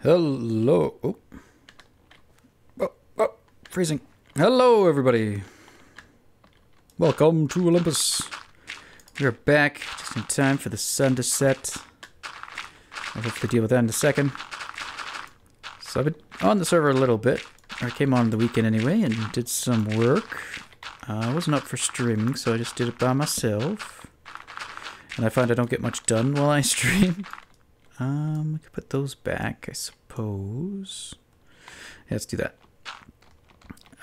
Hello. Oh, freezing. Hello, everybody. Welcome to Olympus. We are back just in time for the sun to set. I'll hopefully deal with that in a second. So I've been on the server a little bit. I came on the weekend anyway and did some work. I wasn't up for streaming, so I just did it by myself. And I find I don't get much done while I stream. I could put those back, I suppose. Yeah, let's do that.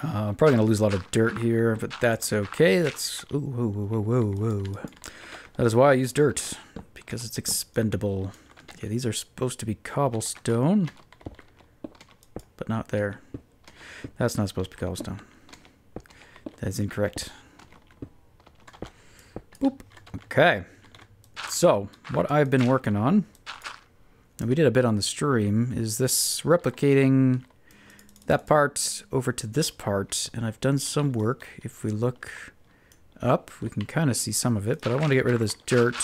I'm probably going to lose a lot of dirt here, but that's okay. That's... Ooh, whoa. That is why I use dirt, because it's expendable. Yeah, these are supposed to be cobblestone, but not there. That's not supposed to be cobblestone. That is incorrect. Boop. Okay. So, what I've been working on, and we did a bit on the stream, is this replicating that part over to this part, and I've done some work. If we look up, we can kind of see some of it, but I want to get rid of this dirt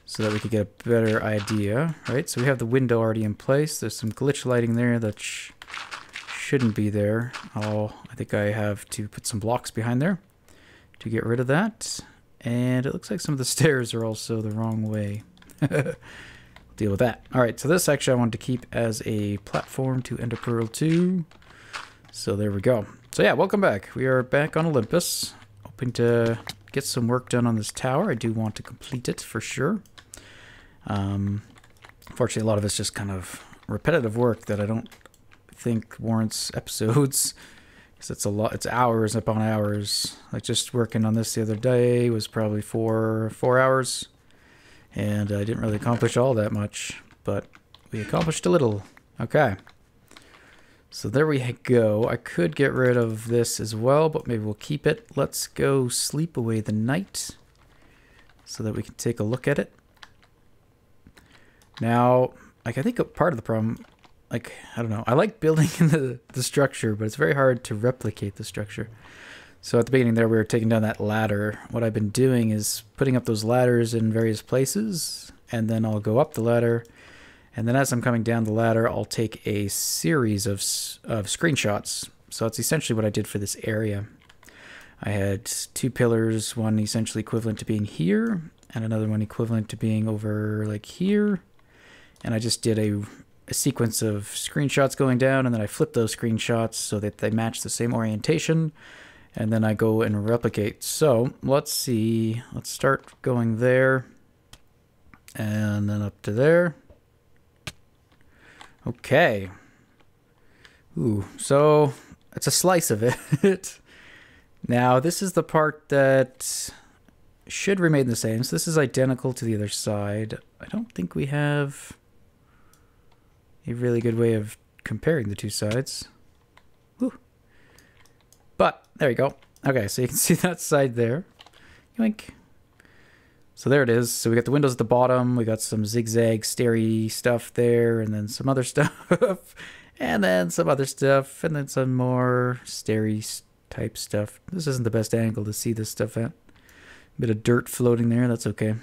so that we could get a better idea, right? So we have the window already in place. There's some glitch lighting there that shouldn't be there. I think I have to put some blocks behind there to get rid of that. And it looks like some of the stairs are also the wrong way. Deal with that. Alright, so this actually I wanted to keep as a platform to Ender Pearl 2. So there we go. So yeah, welcome back. We are back on Olympus. Hoping to get some work done on this tower. I do want to complete it for sure. Unfortunately, a lot of it's just kind of repetitive work that I don't think warrants episodes. Because it's a lot, it's hours upon hours. Like just working on this the other day was probably four hours. And I didn't really accomplish all that much, but we accomplished a little. Okay. So there we go. I could get rid of this as well, but maybe we'll keep it. Let's go sleep away the night so that we can take a look at it. Now, like I think a part of the problem, like, I don't know, I like building in the structure, but it's very hard to replicate the structure. So at the beginning there, we were taking down that ladder. What I've been doing is putting up those ladders in various places, and then I'll go up the ladder. And then as I'm coming down the ladder, I'll take a series of screenshots. So that's essentially what I did for this area. I had two pillars, one essentially equivalent to being here, and another one equivalent to being over like here. And I just did a sequence of screenshots going down, and then I flip those screenshots so that they match the same orientation. And then I go and replicate. So let's see. Let's start going there. And then up to there. Okay. Ooh, so it's a slice of it. Now this is the part that should remain the same. So this is identical to the other side. I don't think we have a really good way of comparing the two sides. Ooh. But there you go. Okay, so you can see that side there. Yoink. So there it is. So we got the windows at the bottom. We got some zigzag, starey stuff there, and then some other stuff, and then some other stuff, and then some more starey type stuff. This isn't the best angle to see this stuff at. A bit of dirt floating there. That's okay.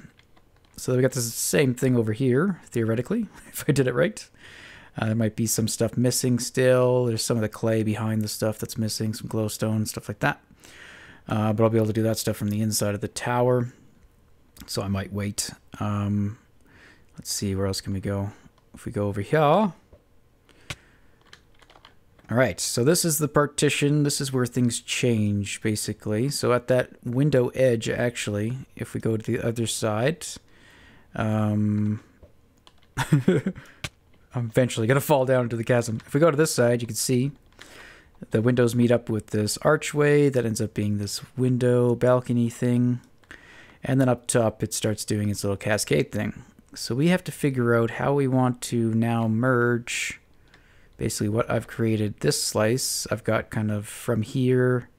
So we got this same thing over here, theoretically, if I did it right. There might be some stuff missing still. There's some of the clay behind the stuff that's missing, some glowstone, stuff like that. But I'll be able to do that stuff from the inside of the tower. So I might wait. Let's see, where else can we go? If we go over here. All right, so this is the partition. This is where things change, basically. So at that window edge, actually, if we go to the other side... I'm eventually going to fall down into the chasm. If we go to this side, you can see the windows meet up with this archway that ends up being this window balcony thing. And then up top, it starts doing its little cascade thing. So we have to figure out how we want to now merge basically what I've created. This slice I've got kind of from here.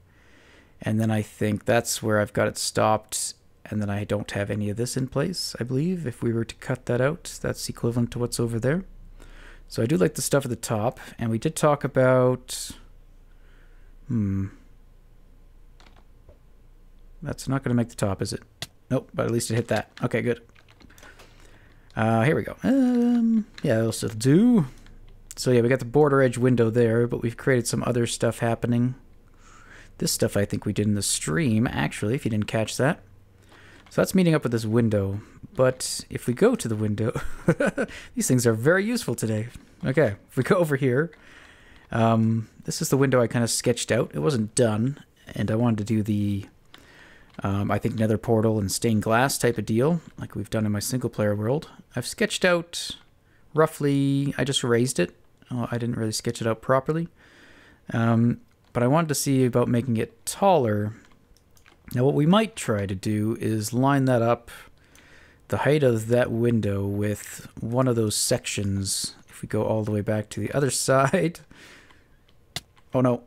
And then I think that's where I've got it stopped. And then I don't have any of this in place, I believe. If we were to cut that out, that's equivalent to what's over there. So I do like the stuff at the top, and we did talk about... That's not going to make the top, is it? Nope, but at least it hit that. Okay, good. Here we go. Yeah, it'll still do. So yeah, we got the border edge window there, but we've created some other stuff happening. This stuff I think we did in the stream, actually, if you didn't catch that. So that's meeting up with this window. But if we go to the window, these things are very useful today. Okay, if we go over here, this is the window I kind of sketched out. It wasn't done, and I wanted to do the, I think, nether portal and stained glass type of deal, like we've done in my single player world. I've sketched out roughly, I just erased it. I didn't really sketch it out properly. But I wanted to see about making it taller. Now what we might try to do is line that up, the height of that window, with one of those sections. If we go all the way back to the other side. Oh no.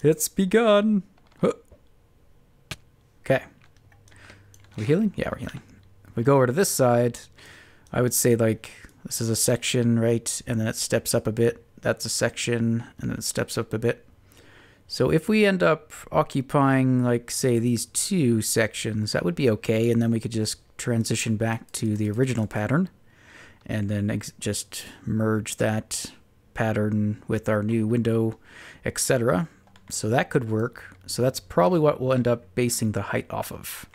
It's begun. Okay. Are we healing? Yeah, we're healing. If we go over to this side, I would say like this is a section, right? And then it steps up a bit. That's a section, and then it steps up a bit. So if we end up occupying, like, say, these two sections, that would be okay, and then we could just transition back to the original pattern, and then just merge that pattern with our new window, etc. So that could work. So that's probably what we'll end up basing the height off of.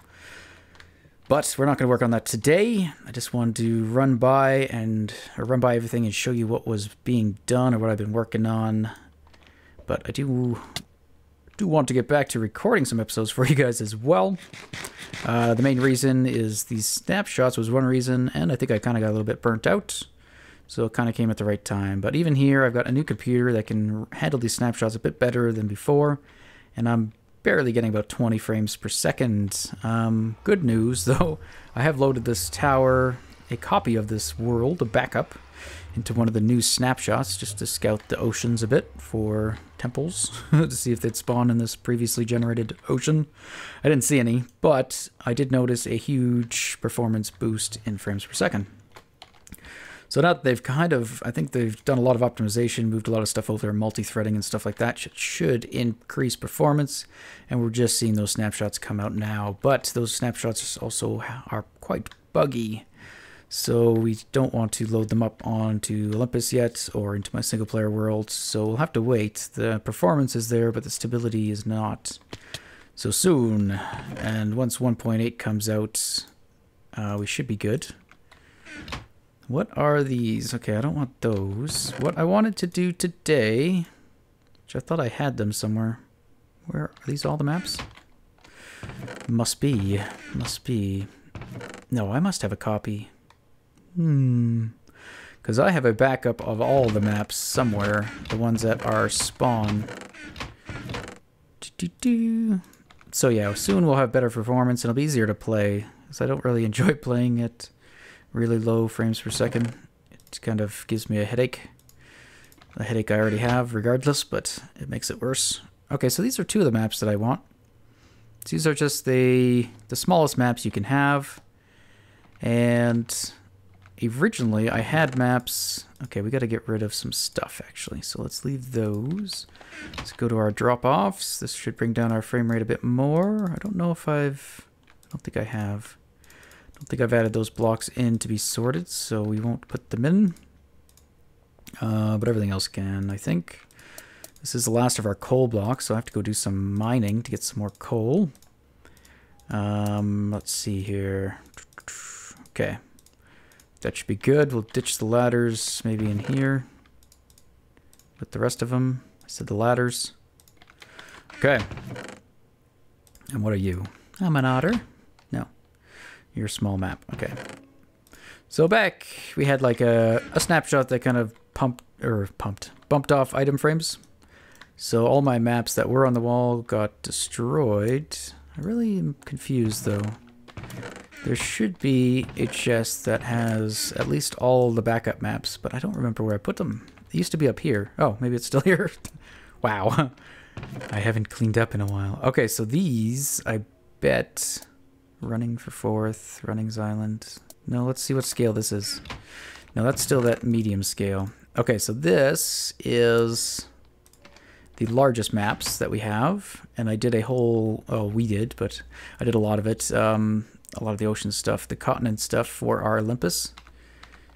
But we're not going to work on that today. I just wanted to run by everything and show you what was being done or what I've been working on. But I do want to get back to recording some episodes for you guys as well. The main reason is these snapshots was one reason, and I think I kind of got a little bit burnt out. So it kind of came at the right time. But even here, I've got a new computer that can handle these snapshots a bit better than before. And I'm barely getting about 20 frames per second. Good news, though. I have loaded this tower, a copy of this world, a backup, into one of the new snapshots just to scout the oceans a bit for temples to see if they'd spawn in this previously generated ocean. I didn't see any, but I did notice a huge performance boost in frames per second. So now that they've I think they've done a lot of optimization, moved a lot of stuff over, multi-threading and stuff like that, should increase performance. And we're just seeing those snapshots come out now. But those snapshots also are quite buggy. So we don't want to load them up onto Olympus yet or into my single player world. So we'll have to wait. The performance is there, but the stability is not so soon. And once 1.8 comes out, we should be good. What are these? Okay, I don't want those. What I wanted to do today, which I thought I had them somewhere. Where are these, all the maps? Must be. Must be. No, I must have a copy. Because I have a backup of all the maps somewhere. The ones that are spawn. So yeah, soon we'll have better performance and it'll be easier to play. Because I don't really enjoy playing it really low frames per second. It kind of gives me a headache. A headache I already have regardless, but it makes it worse. Okay, so these are two of the maps that I want. These are just the smallest maps you can have. And originally I had maps. Okay, we got to get rid of some stuff actually. So let's leave those. Let's go to our drop-offs. This should bring down our frame rate a bit more. I don't know if I don't think I have. I don't think I've added those blocks in to be sorted, so we won't put them in. But everything else can, I think. This is the last of our coal blocks, so I have to go do some mining to get some more coal. Let's see here. Okay. That should be good. We'll ditch the ladders maybe in here with the rest of them. I said the ladders. Okay. And what are you? I'm an otter. No. You're a small map. Okay. So back, we had like a snapshot that kind of bumped off item frames. So all my maps that were on the wall got destroyed. I really am confused though. There should be a chest that has at least all the backup maps, but I don't remember where I put them. It used to be up here. Oh, maybe it's still here. Wow. I haven't cleaned up in a while. Okay, so these, I bet, running for fourth, running's island. No, let's see what scale this is. No, that's still that medium scale. Okay, so this is the largest maps that we have, and I did a whole, we did, but I did a lot of it. A lot of the ocean stuff, the continent stuff for our Olympus.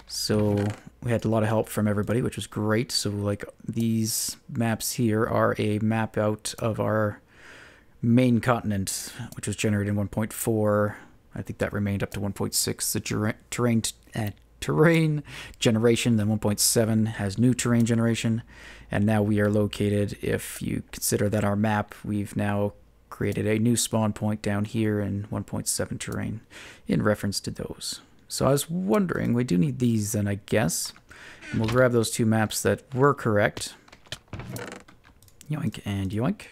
So we had a lot of help from everybody, which was great. So like these maps here are a map out of our main continent, which was generated in 1.4. I think that remained up to 1.6. The terrain generation, then 1.7 has new terrain generation. And now we are located, if you consider that our map, we've now created a new spawn point down here in 1.7 terrain in reference to those. So I was wondering, we do need these then, I guess. And we'll grab those two maps that were correct. Yoink and yoink.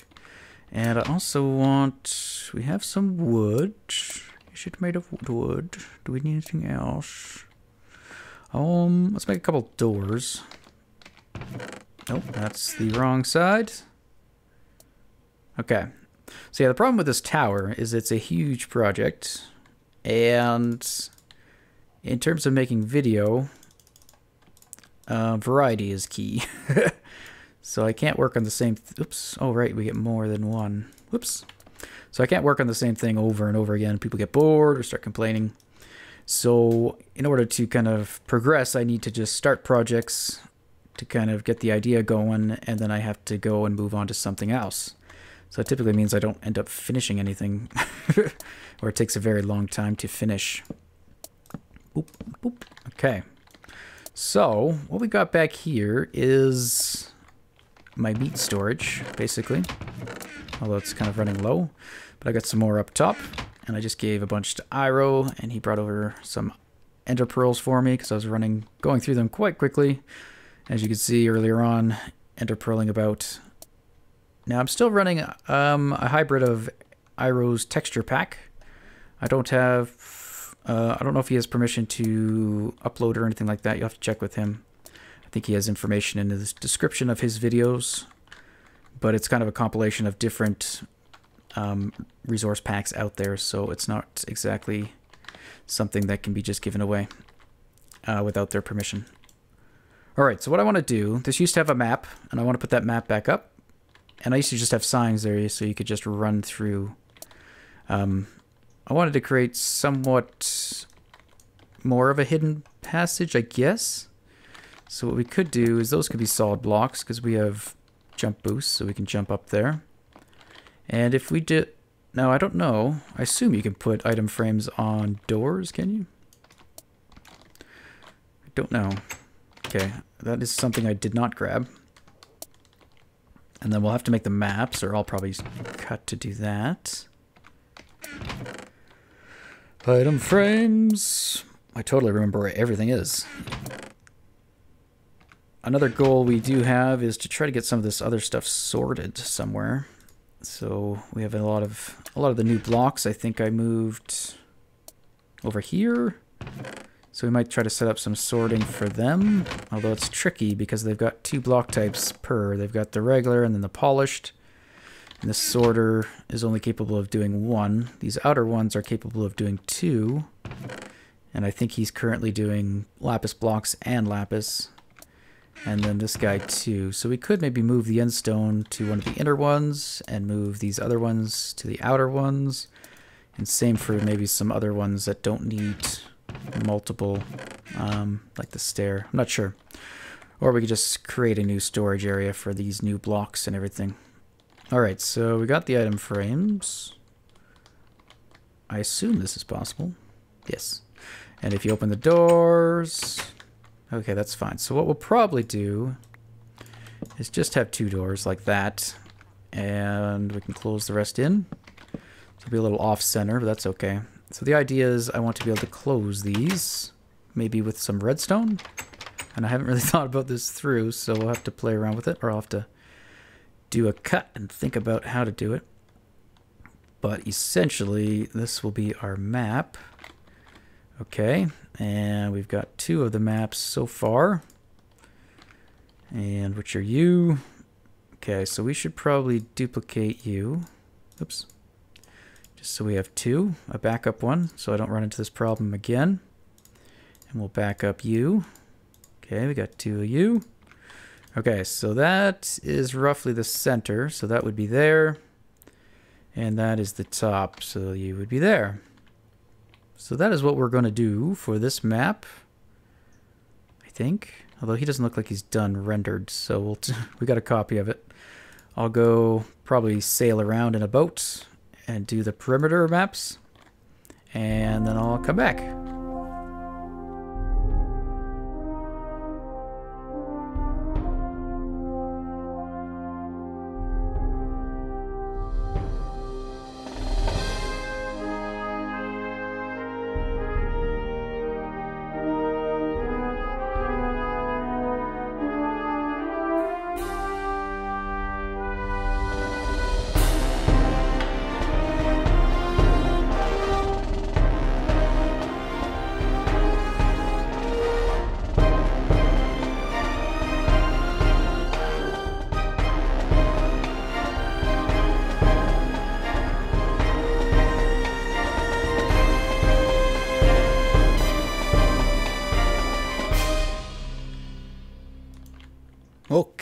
And I also want, we have some wood. Is it made of wood? Do we need anything else? Let's make a couple doors. Nope, that's the wrong side. Okay. So yeah, the problem with this tower is it's a huge project. And in terms of making video, variety is key. So I can't work on the same... Oops. Oh, right. We get more than one. Whoops. So I can't work on the same thing over and over again. People get bored or start complaining. So in order to kind of progress, I need to just start projects to kind of get the idea going, and then I have to go and move on to something else. So it typically means I don't end up finishing anything, or it takes a very long time to finish. Boop, boop. Okay. So what we got back here is my meat storage, basically. Although it's kind of running low. But I got some more up top. And I just gave a bunch to Iro, and he brought over some ender pearls for me because I was going through them quite quickly. As you can see earlier on, ender pearling about. Now I'm still running a hybrid of Iro's texture pack. I don't have, I don't know if he has permission to upload or anything like that. You'll have to check with him. I think he has information in the description of his videos, but it's kind of a compilation of different resource packs out there, so it's not exactly something that can be just given away without their permission. Alright, so what I want to do, this used to have a map, and I want to put that map back up. And I used to just have signs there, so you could just run through. I wanted to create somewhat more of a hidden passage, I guess. So what we could do is those could be solid blocks, because we have jump boosts, so we can jump up there. And if we did... Now, I don't know. I assume you can put item frames on doors, can you? I don't know. Okay, that is something I did not grab. And then we'll have to make the maps, or I'll probably cut to do that. Item frames. I totally remember where everything is. Another goal we do have is to try to get some of this other stuff sorted somewhere. So we have a lot of the new blocks. I think I moved over here. So we might try to set up some sorting for them, although it's tricky because they've got two block types per. They've got the regular and then the polished. And this sorter is only capable of doing one. These outer ones are capable of doing two. And I think he's currently doing lapis blocks and lapis. And then this guy too. So we could maybe move the end stone to one of the inner ones and move these other ones to the outer ones. And same for maybe some other ones that don't need multiple, like the stair. I'm not sure. Or we could just create a new storage area for these new blocks and everything. Alright, so we got the item frames. I assume this is possible. Yes. And if you open the doors... Okay, that's fine. So what we'll probably do is just have two doors like that. And we can close the rest in. It'll be a little off-center, but that's okay. So the idea is I want to be able to close these, maybe with some redstone. And I haven't really thought about this through, so we'll have to play around with it, or I'll have to do a cut and think about how to do it. But essentially, this will be our map. Okay, and we've got two of the maps so far. And which are you? Okay, so we should probably duplicate you. Oops. So we have two, a backup one, so I don't run into this problem again. And we'll back up you. Okay, we got two of you. Okay, so that is roughly the center, so that would be there. And that is the top, so you would be there. So that is what we're going to do for this map. think. Although he doesn't look like he's done rendered, so we got a copy of it. I'll go probably sail around in a boat and do the perimeter maps, and then I'll come back.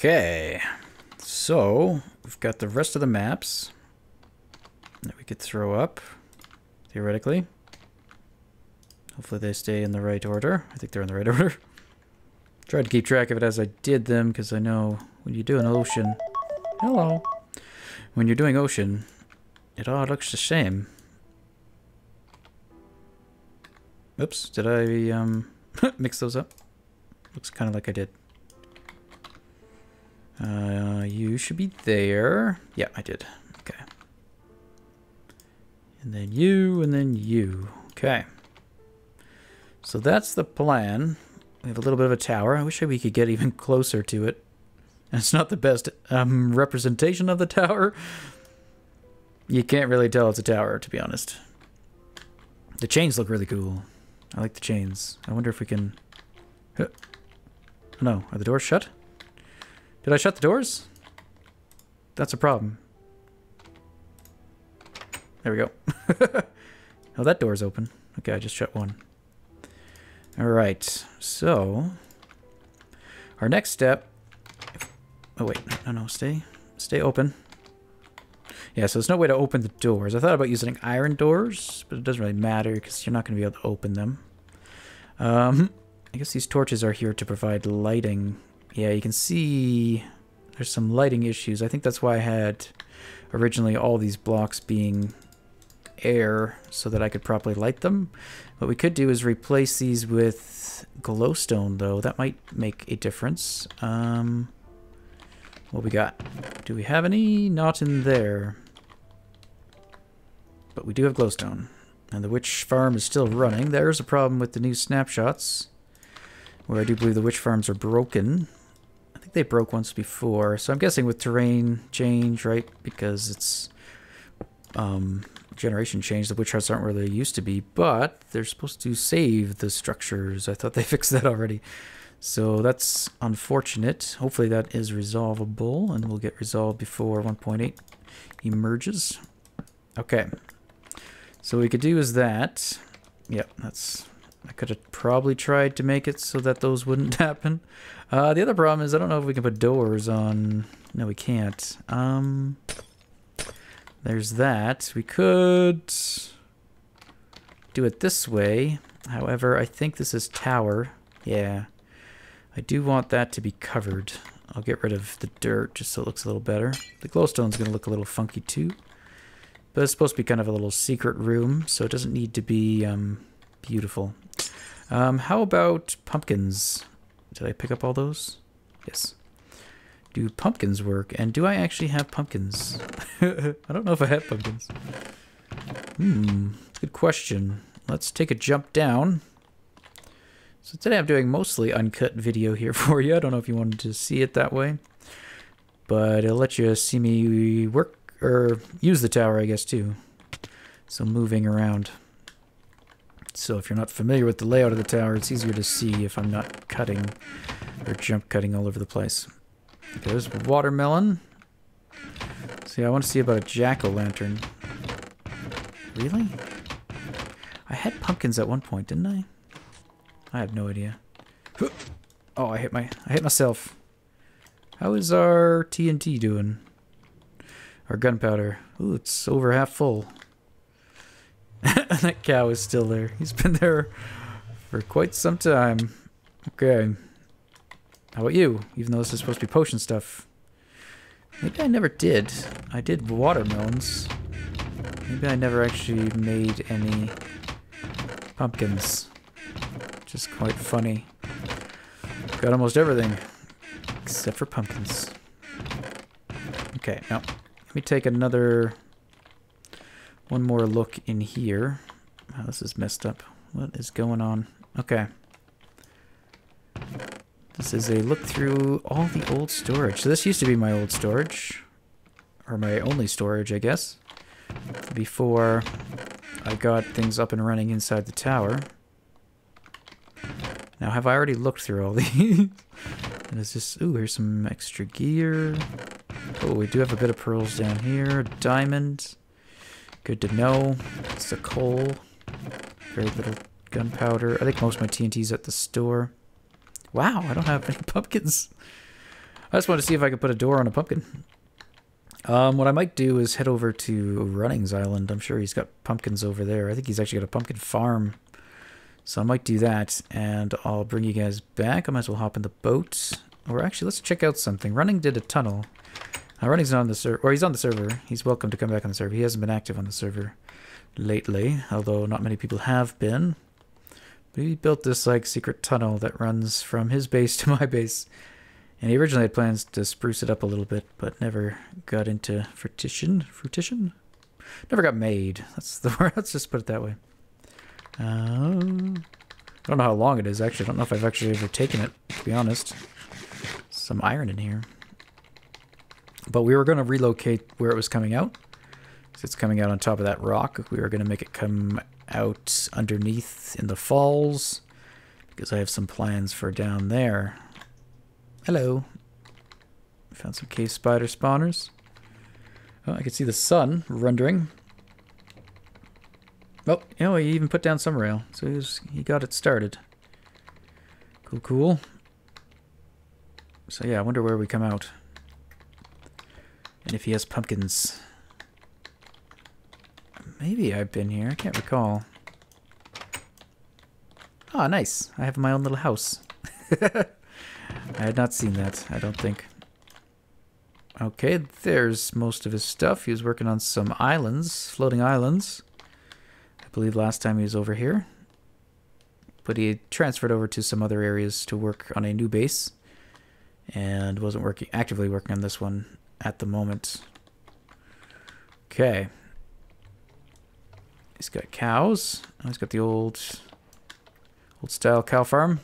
Okay, so we've got the rest of the maps that we could throw up, theoretically. Hopefully they stay in the right order. I think they're in the right order. Tried to keep track of it as I did them, because I know when you do an ocean... Hello! When you're doing ocean, it all looks the same. Oops, did I mix those up? Looks kind of like I did. You should be there. Yeah, I did. Okay. And then you, and then you. Okay. So that's the plan. We have a little bit of a tower. I wish we could get even closer to it. And it's not the best representation of the tower. You can't really tell it's a tower, to be honest. The chains look really cool. I like the chains. I wonder if we can... Oh, no, are the doors shut? Did I shut the doors? That's a problem. There we go. Oh, that door's open. Okay, I just shut one. Alright, so... Our next step... Oh, wait. No, stay open. Yeah, so there's no way to open the doors. I thought about using iron doors, but it doesn't really matter because you're not going to be able to open them. I guess these torches are here to provide lighting. Yeah, you can see there's some lighting issues. I think that's why I had originally all these blocks being air so that I could properly light them. What we could do is replace these with glowstone, though. That might make a difference. What we got? Do we have any? Not in there. But we do have glowstone. And the witch farm is still running. There's a problem with the new snapshots, where I do believe the witch farms are broken. I think they broke once before, so I'm guessing with terrain change, right? Because it's generation change, the witch hearts aren't where they used to be, but they're supposed to save the structures. I thought they fixed that already. So that's unfortunate. Hopefully that is resolvable, and will get resolved before 1.8 emerges. Okay. So what we could do is that. Yep, that's... I could have probably tried to make it so that those wouldn't happen. The other problem is I don't know if we can put doors on... No, we can't. There's that. We could do it this way. However, I think this is tower. Yeah. I do want that to be covered. I'll get rid of the dirt just so it looks a little better. The glowstone's going to look a little funky too. But it's supposed to be kind of a little secret room, so it doesn't need to be beautiful. How about pumpkins? Did I pick up all those? Yes. Do pumpkins work? And do I actually have pumpkins? I don't know if I have pumpkins. Good question. Let's take a jump down. So today I'm doing mostly uncut video here for you. I don't know if you wanted to see it that way. But it'll let you see me work, or use the tower, I guess, too. So moving around. So if you're not familiar with the layout of the tower, it's easier to see if I'm not cutting or jump cutting all over the place. Okay, there's watermelon. See, I want to see about a jack-o'-lantern. Really? I had pumpkins at one point, didn't I? I have no idea. Oh, I hit myself. How is our TNT doing? Our gunpowder. Ooh, it's over half full. That cow is still there. He's been there for quite some time. Okay. How about you? Even though this is supposed to be potion stuff. Maybe I never did. I did watermelons. Maybe I never actually made any pumpkins. Which is quite funny. Got almost everything. Except for pumpkins. Okay, now let me take one more look in here. Oh, this is messed up. What is going on? Okay. This is a look through all the old storage. So this used to be my old storage. Or my only storage, I guess. Before I got things up and running inside the tower. Now, have I already looked through all these? And is this... Ooh, here's some extra gear. Oh, we do have a bit of pearls down here. Diamond. Good to know. It's a coal. Very little gunpowder. I think most of my TNT's at the store. Wow, I don't have any pumpkins. I just wanted to see if I could put a door on a pumpkin. What I might do is head over to Running's Island. I'm sure he's got pumpkins over there. I think he's actually got a pumpkin farm. So I might do that, and I'll bring you guys back. I might as well hop in the boat. Or actually, let's check out something. Running did a tunnel. Running's not on the server, or he's on the server. He's welcome to come back on the server. He hasn't been active on the server lately, although not many people have been. But he built this, like, secret tunnel that runs from his base to my base. And he originally had plans to spruce it up a little bit, but never got into fruition. Fruition? Never got made. That's the word. Let's just put it that way. I don't know how long it is, actually. I don't know if I've actually ever taken it, to be honest. Some iron in here. But we were going to relocate where it was coming out. So it's coming out on top of that rock. We were going to make it come out underneath in the falls. Because I have some plans for down there. Hello. Found some cave spider spawners. Oh, I can see the sun rendering. Oh, you know, he even put down some rail. So he got it started. Cool, cool. So yeah, I wonder where we come out. And if he has pumpkins. Maybe I've been here. I can't recall. Ah, nice. I have my own little house. I had not seen that, I don't think. Okay, there's most of his stuff. He was working on some islands, floating islands. I believe last time he was over here. But he transferred over to some other areas to work on a new base. And wasn't actively working on this one at the moment. Okay. He's got cows. Oh, he's got the old style cow farm.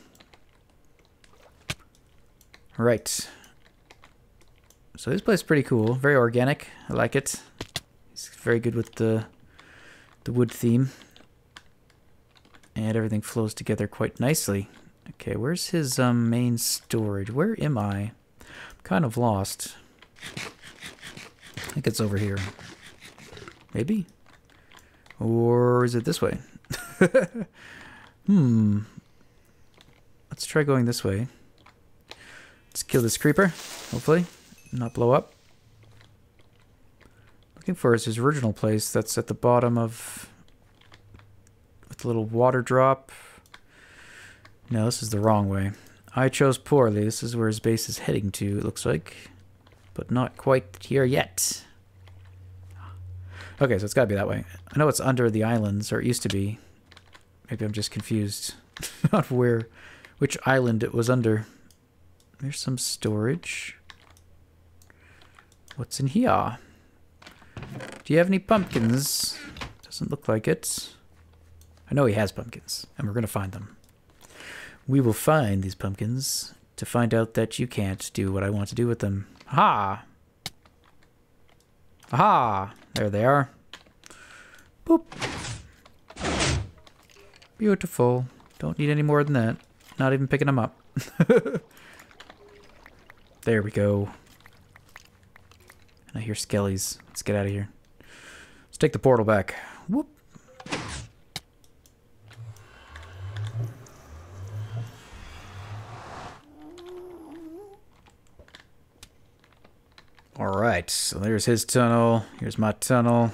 Right. So this place is pretty cool. Very organic. I like it. He's very good with the wood theme. And everything flows together quite nicely. Okay, where's his main storage? Where am I? I'm kind of lost. I think it's over here. Maybe? Or is it this way? Let's try going this way. Let's kill this creeper, hopefully. Not blow up. Looking for his original place that's at the bottom of... with a little water drop. No, this is the wrong way. I chose poorly. This is where his base is heading to, it looks like. But not quite here yet. Okay, so it's gotta be that way. I know it's under the islands, or it used to be. Maybe I'm just confused on which island it was under. There's some storage. What's in here? Do you have any pumpkins? Doesn't look like it. I know he has pumpkins, and we're gonna find them. We will find these pumpkins to find out that you can't do what I want to do with them. Ha! Aha! There they are. Boop. Beautiful. Don't need any more than that. Not even picking them up. There we go. And I hear skellies. Let's get out of here. Let's take the portal back. Whoop. Alright, so there's his tunnel. Here's my tunnel.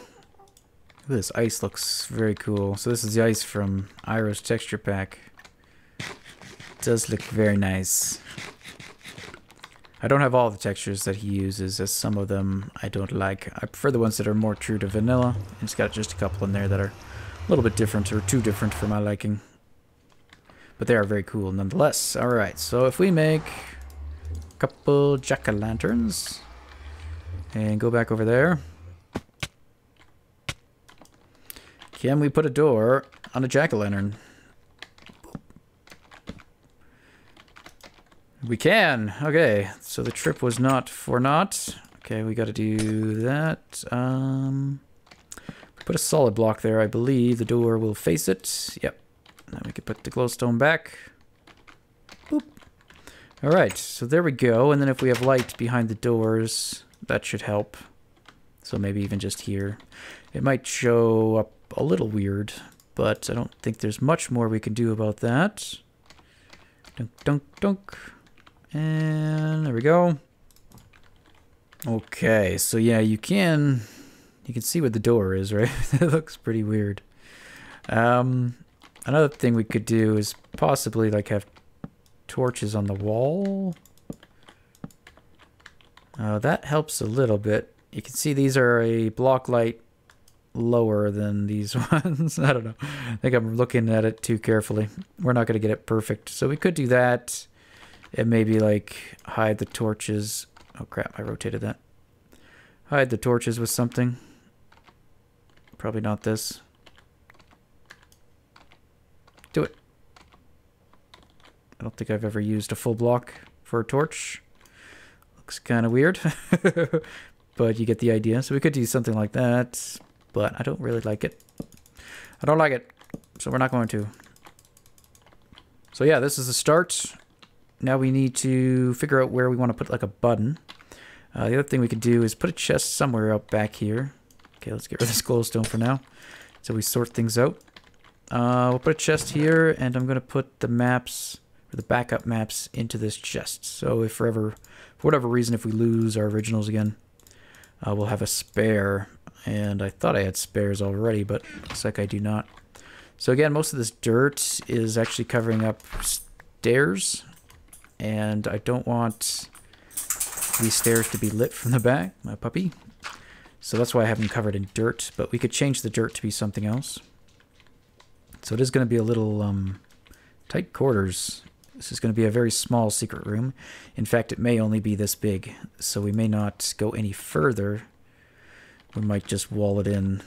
Ooh, this ice looks very cool. So this is the ice from Iro's texture pack. It does look very nice. I don't have all the textures that he uses, as some of them I don't like. I prefer the ones that are more true to vanilla. He's got just a couple in there that are a little bit different, or too different for my liking. But they are very cool nonetheless. Alright, so if we make a couple jack-o'-lanterns and go back over there. Can we put a door on a jack-o'-lantern? We can. Okay, so the trip was not for naught. Okay, we got to do that. Put a solid block there. I believe the door will face it. Yep. Now we can put the glowstone back. Boop. All right, so there we go. And then if we have light behind the doors, that should help. So maybe even just here. It might show up a little weird, but I don't think there's much more we can do about that. Dunk, dunk, dunk. And there we go. Okay, so yeah, you can see what the door is, right? It looks pretty weird. Another thing we could do is possibly like have torches on the wall. That helps a little bit. You can see these are a block light lower than these ones. I don't know. I think I'm looking at it too carefully. We're not going to get it perfect. So we could do that and maybe like hide the torches. Oh crap, I rotated that. Hide the torches with something. Probably not this. Do it. I don't think I've ever used a full block for a torch. Looks kind of weird. But you get the idea. So we could do something like that. But I don't really like it. I don't like it. So we're not going to. So yeah, this is the start. Now we need to figure out where we want to put like a button. The other thing we could do is put a chest somewhere up back here. Okay, let's get rid of this glowstone for now. So we sort things out. We'll put a chest here, and I'm going to put the maps, or the backup maps, into this chest. So if for whatever reason, if we lose our originals again, we'll have a spare. And I thought I had spares already, but looks like I do not. So again, most of this dirt is actually covering up stairs. And I don't want these stairs to be lit from the back, my puppy. So that's why I have them covered in dirt. But we could change the dirt to be something else. So it is going to be a little tight quarters. This is going to be a very small secret room. In fact, it may only be this big. So we may not go any further. We might just wall it in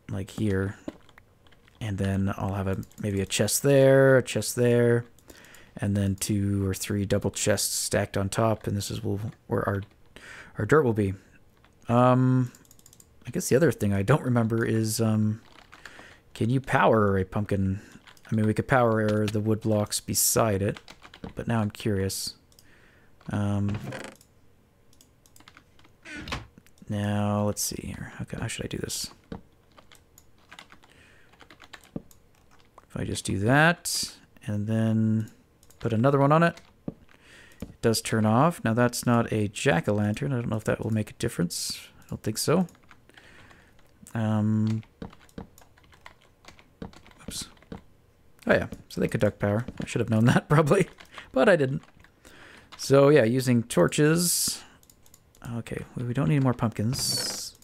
like here. And then I'll have maybe a chest there, and then 2 or 3 double chests stacked on top, and this is where our dirt will be. I guess the other thing I don't remember is, can you power a pumpkin? I mean, we could power the wood blocks beside it, but now I'm curious. Now, let's see here. How should I do this? If I just do that, and then put another one on it, it does turn off. Now, that's not a jack-o'-lantern. I don't know if that will make a difference. I don't think so. Oops. Oh, yeah. So they conduct power. I should have known that, probably. But I didn't. So, yeah, using torches. Okay, we don't need more pumpkins.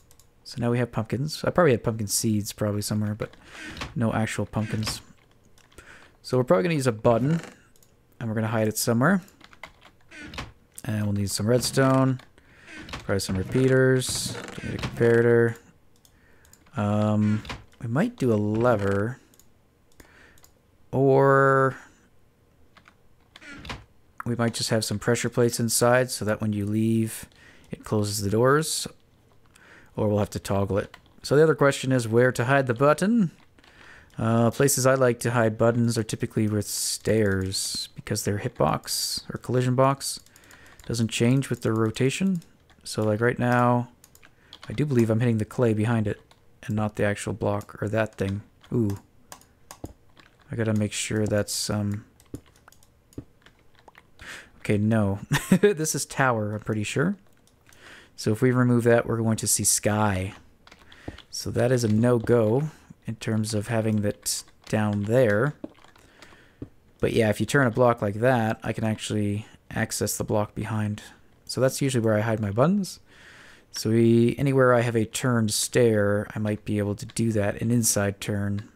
So now we have pumpkins. I probably had pumpkin seeds probably somewhere, but no actual pumpkins. So we're probably going to use a button, and we're going to hide it somewhere. And we'll need some redstone, probably some repeaters, need a comparator. We might do a lever, or we might just have some pressure plates inside so that when you leave, it closes the doors, or we'll have to toggle it. So the other question is where to hide the button. Places I like to hide buttons are typically with stairs because their hitbox or collision box doesn't change with the rotation. So like right now, I do believe I'm hitting the clay behind it and not the actual block or that thing. Ooh. I gotta make sure that's okay, no. This is tower, I'm pretty sure. So if we remove that, we're going to see sky. So that is a no-go in terms of having that down there. But yeah, if you turn a block like that, I can actually access the block behind So that's usually where I hide my buttons. So anywhere I have a turned stair, I might be able to do that, an inside turn.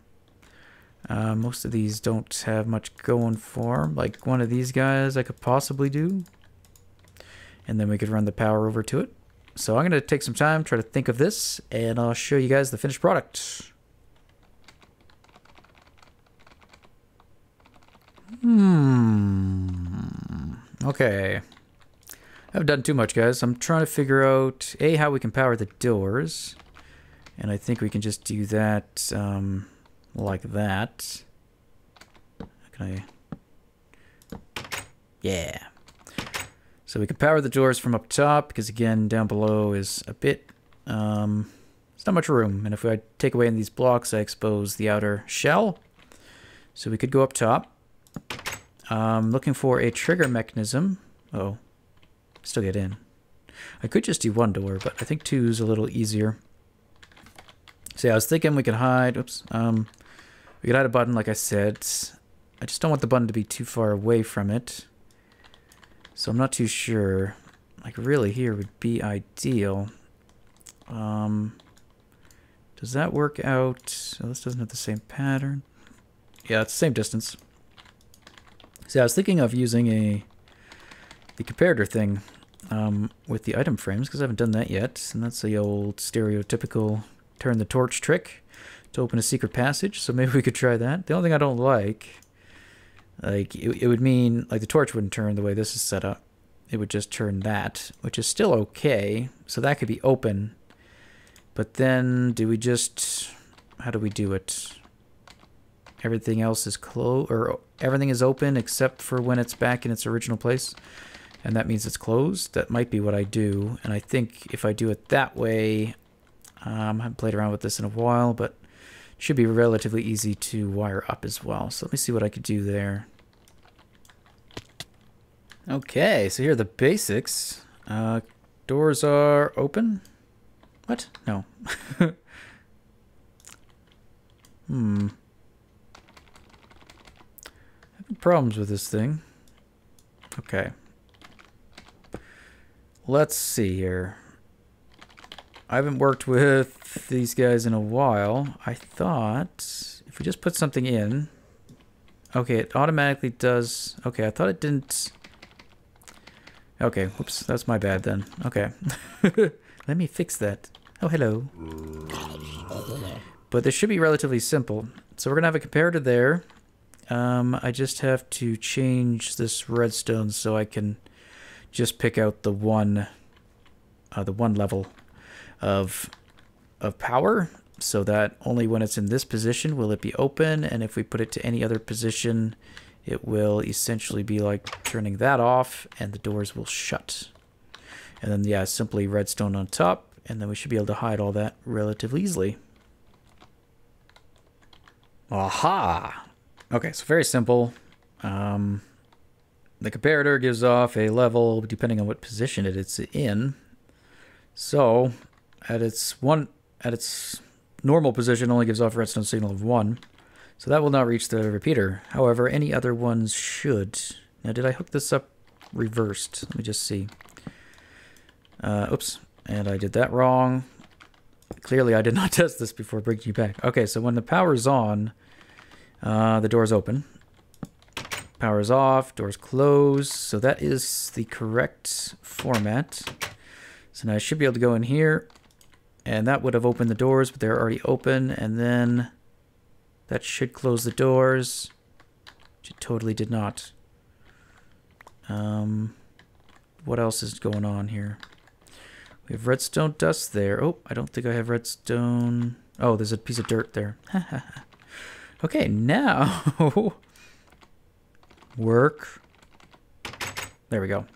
Most of these don't have much going for them. Like one of these guys I could possibly do. And then we could run the power over to it. So I'm going to take some time, try to think of this, and I'll show you guys the finished product. Okay. I haven't done too much, guys. I'm trying to figure out, A, how we can power the doors. And I think we can just do that like that. Can I? Yeah. So we can power the doors from up top, because again, down below is a bit, there's not much room. And if I take away these blocks, I expose the outer shell. So we could go up top. Looking for a trigger mechanism. Oh, still get in. I could just do one door, but I think two is a little easier. So yeah, I was thinking we could hide, we could hide a button, like I said. I just don't want the button to be too far away from it. So I'm not too sure. Like really here would be ideal. Does that work out? Oh, this doesn't have the same pattern. Yeah, it's the same distance. So I was thinking of using the comparator thing with the item frames, because I haven't done that yet. And that's the old stereotypical turn the torch trick to open a secret passage. So maybe we could try that. The only thing I don't like it would mean like the torch wouldn't turn the way this is set up. It would just turn that, which is still okay. So that could be open. But then do we just, how do we do it? Everything else is closed, or everything is open except for when it's back in its original place. And that means it's closed. That might be what I do. And I think if I do it that way, I haven't played around with this in a while, but it should be relatively easy to wire up as well. So let me see what I could do there. Okay, so here are the basics. Doors are open. What? No. Having problems with this thing. Okay. Let's see here. I haven't worked with these guys in a while. I thought if we just put something in. Okay, it automatically does. Okay, I thought it didn't. Okay, whoops, that's my bad then. Okay. Let me fix that. Oh, hello. But this should be relatively simple. So we're going to have a comparator there. I just have to change this redstone so I can just pick out the one level of power, so that only when it's in this position will it be open, and if we put it to any other position, it will essentially be like turning that off, and the doors will shut. And then, yeah, simply redstone on top, and then we should be able to hide all that relatively easily. Aha! Okay, so very simple. The comparator gives off a level depending on what position it's in. So at its normal position, only gives off a redstone signal of 1. So that will not reach the repeater. However, any other ones should. Now, did I hook this up reversed? Let me just see. Oops, and I did that wrong. Clearly, I did not test this before bringing you back. Okay, so when the power's on, the door's open. Power's off, door's closed. So that is the correct format. So now I should be able to go in here, and that would have opened the doors, but they're already open, and then that should close the doors, which it totally did not. What else is going on here? We have redstone dust there. Oh, I don't think I have redstone. Oh, there's a piece of dirt there. Okay, now work. There we go.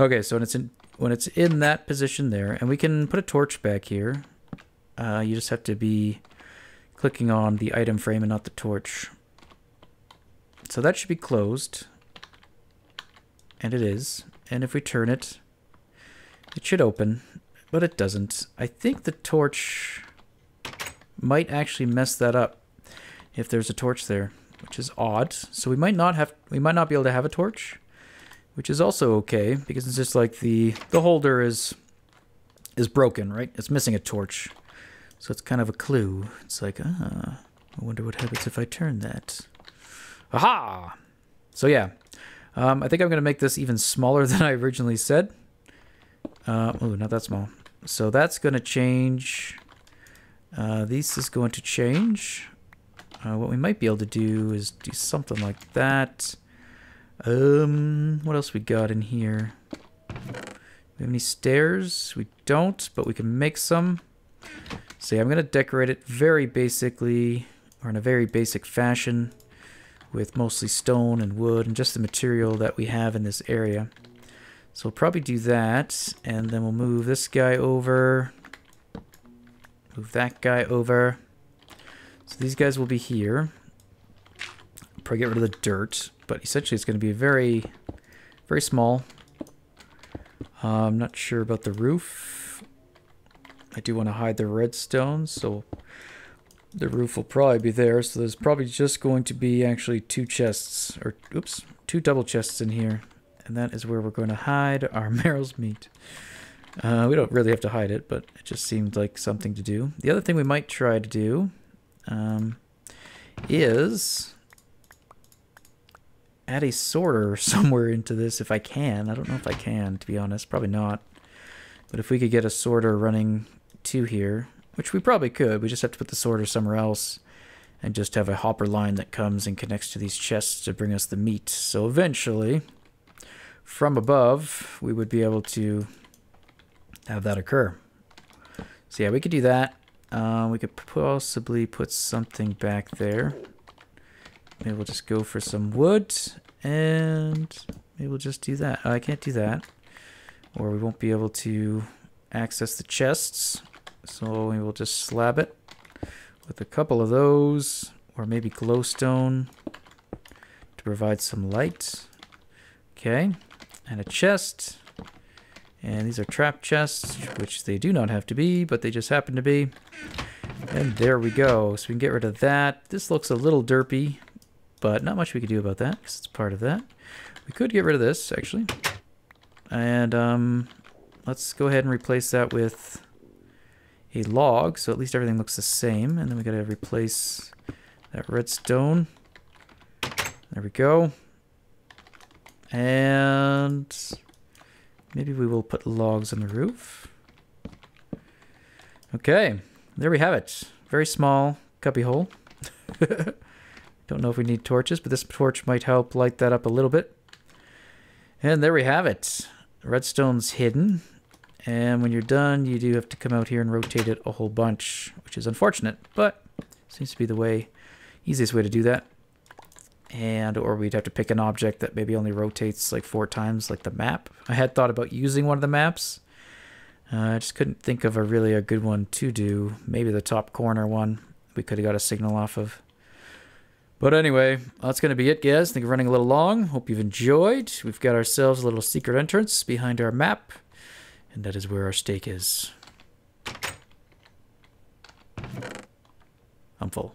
Okay, so when it's in that position there, and we can put a torch back here. You just have to be clicking on the item frame and not the torch. So that should be closed. And it is. And if we turn it, it should open, but it doesn't. I think the torch might actually mess that up if there's a torch there, which is odd. So we might not be able to have a torch which is also okay because it's just like the holder is broken, right? It's missing a torch. So it's kind of a clue. It's like, I wonder what happens if I turn that. Aha! So yeah, I think I'm going to make this even smaller than I originally said. Oh, not that small. So that's going to change. This is going to change. What we might be able to do is do something like that. What else we got in here? We have any stairs? We don't, but we can make some. So yeah, I'm going to decorate it very basically, or in a very basic fashion, with mostly stone and wood and just the material that we have in this area. So we'll probably do that, and then we'll move this guy over, move that guy over. So these guys will be here. Probably get rid of the dirt, but essentially it's going to be very, very small. I'm not sure about the roof. I do want to hide the redstone, so the roof will probably be there. So there's probably just going to be actually two chests, or oops, two double chests in here. And that is where we're going to hide our Meryl's meat. We don't really have to hide it, but it just seemed like something to do. The other thing we might try to do is add a sorter somewhere into this if I can. I don't know if I can, to be honest. Probably not. But if we could get a sorter running to here, which we probably could, we just have to put the sorter somewhere else and just have a hopper line that comes and connects to these chests to bring us the meat. So eventually, from above, we would be able to have that occur. So yeah, we could do that. We could possibly put something back there. Maybe we'll just go for some wood, and maybe we'll just do that. I can't do that, or we won't be able to access the chests. So we will just slab it with a couple of those, or maybe glowstone to provide some light. Okay, and a chest. And these are trap chests, which they do not have to be, but they just happen to be. And there we go. So we can get rid of that. This looks a little derpy, but not much we can do about that because it's part of that. We could get rid of this, actually. And let's go ahead and replace that with a log, so at least everything looks the same. And then we gotta replace that redstone. There we go. And maybe we will put logs on the roof. Okay, there we have it. Very small cubby hole. Don't know if we need torches, but this torch might help light that up a little bit. And there we have it. Redstone's hidden. And when you're done, you do have to come out here and rotate it a whole bunch, which is unfortunate, but seems to be the easiest way to do that. And or we'd have to pick an object that maybe only rotates like 4 times, like the map. I had thought about using one of the maps. I just couldn't think of a good one to do. Maybe the top corner one we could have got a signal off of. But anyway, that's going to be it, guys. I think we're running a little long. Hope you've enjoyed. We've got ourselves a little secret entrance behind our map. And that is where our steak is. I'm full.